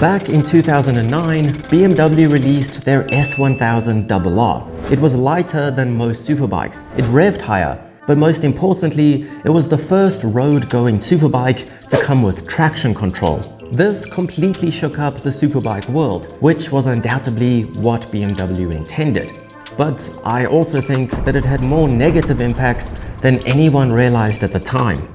Back in 2009, BMW released their S1000RR. It was lighter than most superbikes, it revved higher, but most importantly, it was the first road-going superbike to come with traction control. This completely shook up the superbike world, which was undoubtedly what BMW intended. But I also think that it had more negative impacts than anyone realized at the time.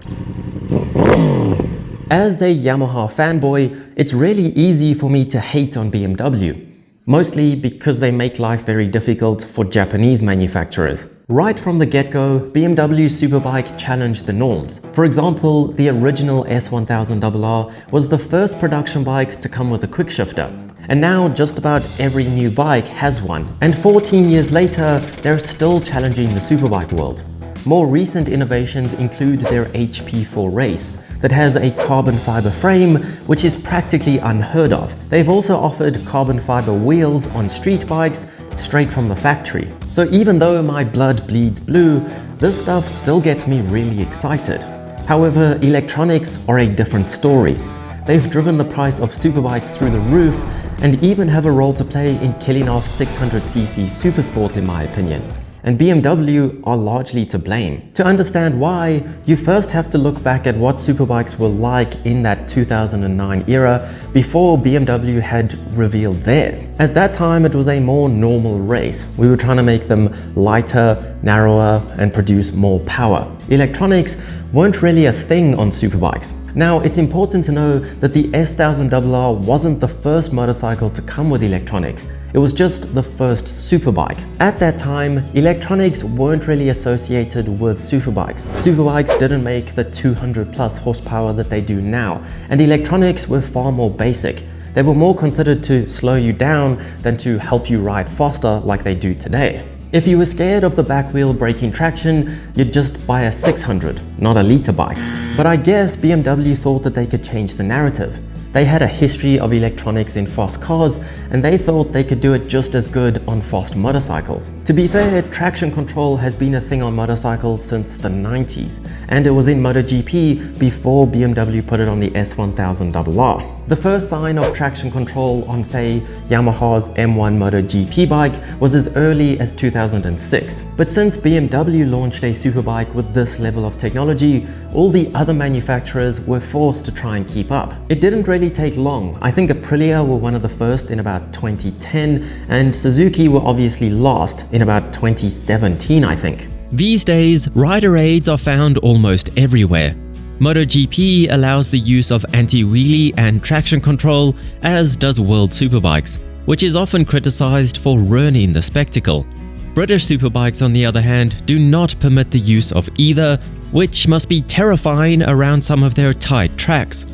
As a Yamaha fanboy, it's really easy for me to hate on BMW. Mostly because they make life very difficult for Japanese manufacturers. Right from the get-go, BMW Superbike challenged the norms. For example, the original S1000RR was the first production bike to come with a quickshifter. And now just about every new bike has one. And 14 years later, they're still challenging the superbike world. More recent innovations include their HP4 Race, that has a carbon fiber frame, which is practically unheard of. They've also offered carbon fiber wheels on street bikes straight from the factory. So even though my blood bleeds blue, this stuff still gets me really excited. However, electronics are a different story. They've driven the price of superbikes through the roof and even have a role to play in killing off 600cc supersports in my opinion. And BMW are largely to blame. To understand why, you first have to look back at what superbikes were like in that 2009 era before BMW had revealed theirs. At that time, it was a more normal race. We were trying to make them lighter, narrower, and produce more power. Electronics weren't really a thing on superbikes. Now, it's important to know that the S1000RR wasn't the first motorcycle to come with electronics. It was just the first superbike. At that time, electronics weren't really associated with superbikes. Superbikes didn't make the 200 plus horsepower that they do now, and electronics were far more basic. They were more considered to slow you down than to help you ride faster like they do today. If you were scared of the back wheel braking traction, you'd just buy a 600, not a liter bike. But I guess BMW thought that they could change the narrative. They had a history of electronics in fast cars, and they thought they could do it just as good on fast motorcycles. To be fair, traction control has been a thing on motorcycles since the 90s, and it was in MotoGP before BMW put it on the S1000RR. The first sign of traction control on, say, Yamaha's M1 MotoGP bike was as early as 2006. But since BMW launched a superbike with this level of technology, all the other manufacturers were forced to try and keep up. It didn't really take long. I think Aprilia were one of the first in about 2010, and Suzuki were obviously last in about 2017, I think. These days, rider aids are found almost everywhere. MotoGP allows the use of anti-wheelie and traction control, as does World Superbikes, which is often criticized for ruining the spectacle. British superbikes, on the other hand, do not permit the use of either, which must be terrifying around some of their tight tracks.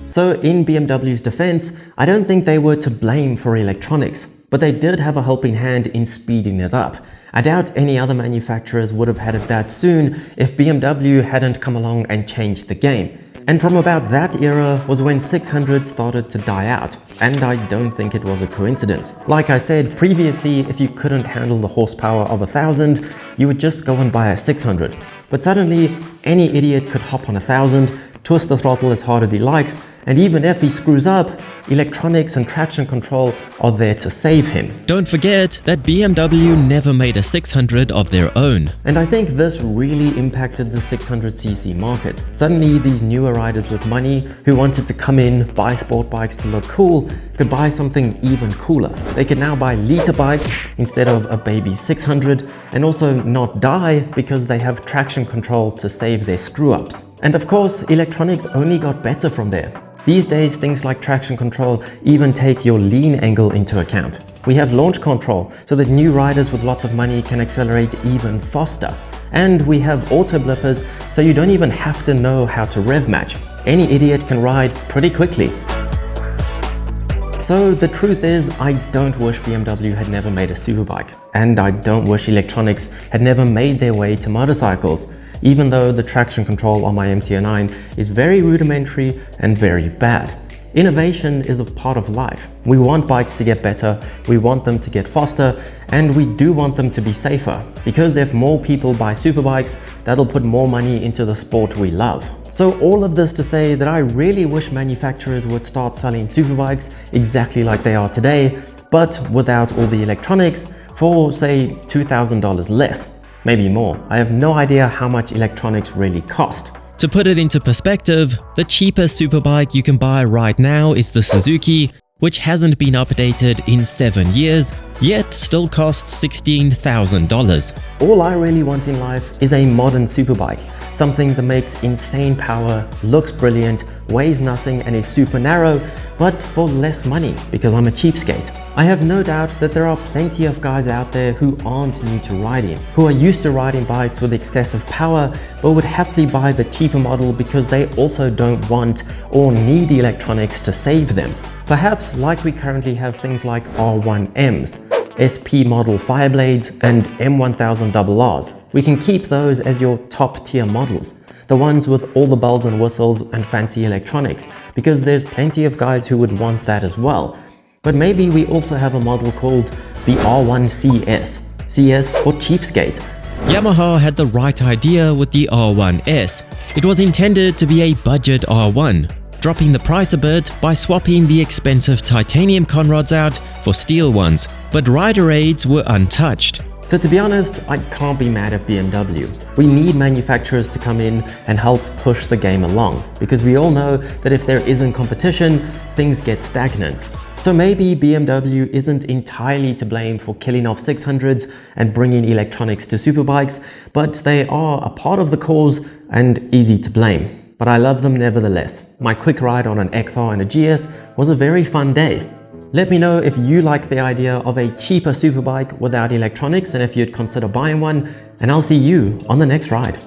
So in BMW's defense, I don't think they were to blame for electronics, but they did have a helping hand in speeding it up. I doubt any other manufacturers would have had it that soon if BMW hadn't come along and changed the game. And from about that era was when 600 started to die out, and I don't think it was a coincidence. Like I said previously, if you couldn't handle the horsepower of 1000, you would just go and buy a 600. But suddenly, any idiot could hop on 1000, twist the throttle as hard as he likes, and even if he screws up, electronics and traction control are there to save him. Don't forget that BMW never made a 600 of their own. And I think this really impacted the 600cc market. Suddenly, these newer riders with money who wanted to come in, buy sport bikes to look cool, could buy something even cooler. They could now buy liter bikes instead of a baby 600, and also not die because they have traction control to save their screw-ups. And of course, electronics only got better from there. These days, things like traction control even take your lean angle into account. We have launch control so that new riders with lots of money can accelerate even faster. And we have auto blippers so you don't even have to know how to rev match. Any idiot can ride pretty quickly. So the truth is, I don't wish BMW had never made a superbike. And I don't wish electronics had never made their way to motorcycles, even though the traction control on my MT-09 is very rudimentary and very bad. Innovation is a part of life. We want bikes to get better, we want them to get faster, and we do want them to be safer. Because if more people buy superbikes, that'll put more money into the sport we love. So all of this to say that I really wish manufacturers would start selling superbikes exactly like they are today, but without all the electronics for, say, $2,000 less, maybe more. I have no idea how much electronics really cost. To put it into perspective, the cheapest superbike you can buy right now is the Suzuki, which hasn't been updated in 7 years, yet still costs $16,000. All I really want in life is a modern superbike, something that makes insane power, looks brilliant, weighs nothing and is super narrow, but for less money because I'm a cheapskate. I have no doubt that there are plenty of guys out there who aren't new to riding, who are used to riding bikes with excessive power, but would happily buy the cheaper model because they also don't want or need electronics to save them. Perhaps like we currently have things like R1Ms, SP model Fireblades and M1000RRs. We can keep those as your top tier models, the ones with all the bells and whistles and fancy electronics, because there's plenty of guys who would want that as well. But maybe we also have a model called the R1CS, CS for cheapskate. Yamaha had the right idea with the R1S. It was intended to be a budget R1, dropping the price a bit by swapping the expensive titanium conrods out for steel ones, but rider aids were untouched. So to be honest, I can't be mad at BMW. We need manufacturers to come in and help push the game along, because we all know that if there isn't competition, things get stagnant. So maybe BMW isn't entirely to blame for killing off 600s and bringing electronics to superbikes, but they are a part of the cause and easy to blame. But I love them nevertheless. My quick ride on an XR and a GS was a very fun day. Let me know if you like the idea of a cheaper superbike without electronics and if you'd consider buying one, and I'll see you on the next ride.